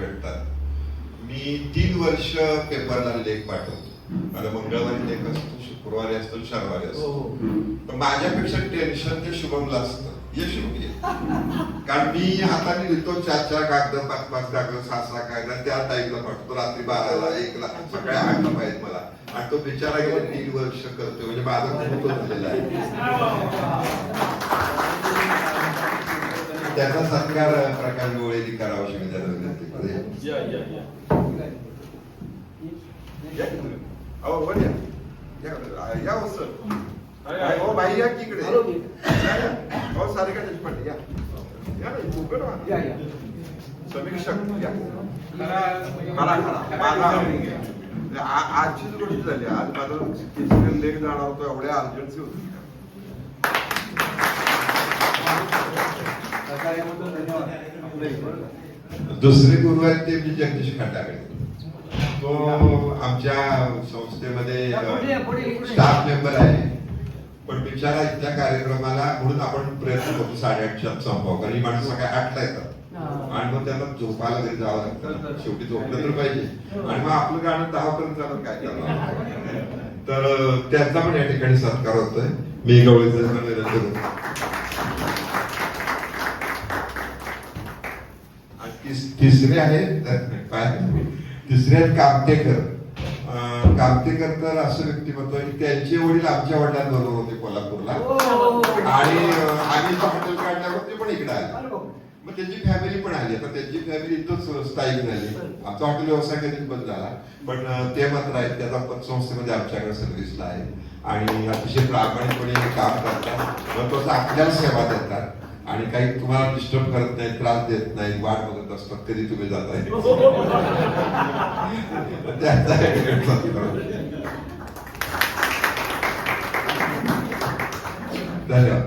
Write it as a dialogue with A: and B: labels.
A: भेटतात. मी 3 वर्ष पेपरला लेख पाठवतो. मला मंगळवारी लेख असतो, शुक्रवारी असतो, शनिवारी असतो. पण माझ्यापेक्षा टेन्शन ते शुभमला असतं. यश योग्य कारण मी हाताने लिहितो 4-4 कागद, 5-5 कागद, 6-6 कागद त्या टाईपला पाठवतो. रात्री 12ला 1ला सकाळी 8ला पाहिजे मला. आणि तो बिचारा गेला 3 वर्ष करतोय. म्हणजे माझा खूप झालेला आहे. त्याचा सत्कार प्रकाश गोळेनी करावा अशी मी त्याला विनंती करेन. या हो सर. हो बाई या की इकडे. हो सारिका देशपांडे या. या ना समीक्षक या. आजचीच गोष्ट झाली. आज माझा लेख जाणार होतो. एवढ्या अर्जन्सी होती. दुसरे गुरु आहेत ते म्हणजे जगदीश खंडागळे. तो आमच्या संस्थेमध्ये स्टाफ मेंबर आहे. पण बिचारा इथल्या कार्यक्रमाला म्हणून आपण प्रयत्न करतो 8:30च्या संपव. कारण ही माणसं सकाळी 8ला येतात आणि मग त्यांना झोपायला घरी जावं लागतं. शेवटी झोपलं तर पाहिजे. आणि मग आपलं गाणं 10 पर्यंत झालं काय करणार. तर त्यांचा पण या ठिकाणी सत्कार होतोय. मी गवळीचं विनंती. तिसरे आहेत तिसरे आहेत कामतेकर. कामतेकर तर असं व्यक्तिमत्व की त्यांचे वडील आमच्या वडिलांबरोबर होते कोल्हापूरला. आणि आम्ही हॉटेल काढल्यावर ते पण इकडे आले. मग त्यांची फॅमिली पण आली. आता त्यांची फॅमिली इथंच स्थायिक झाली. आमचा हॉटेल व्यवसाय कधीच बंद झाला. पण ते मात्र आहेत. त्याचा पतसंस्थेमध्ये आमच्याकडे सर्व्हिसला आहे. आणि अतिशय प्रामाणिकपणे काम करतात. महत्वाचं आपल्याला सेवा देतात. आणि काही तुम्हाला डिस्टर्ब करत नाही, त्रास देत नाही, वाट बघत असतात कधी तुम्ही जाताय. धन्यवाद.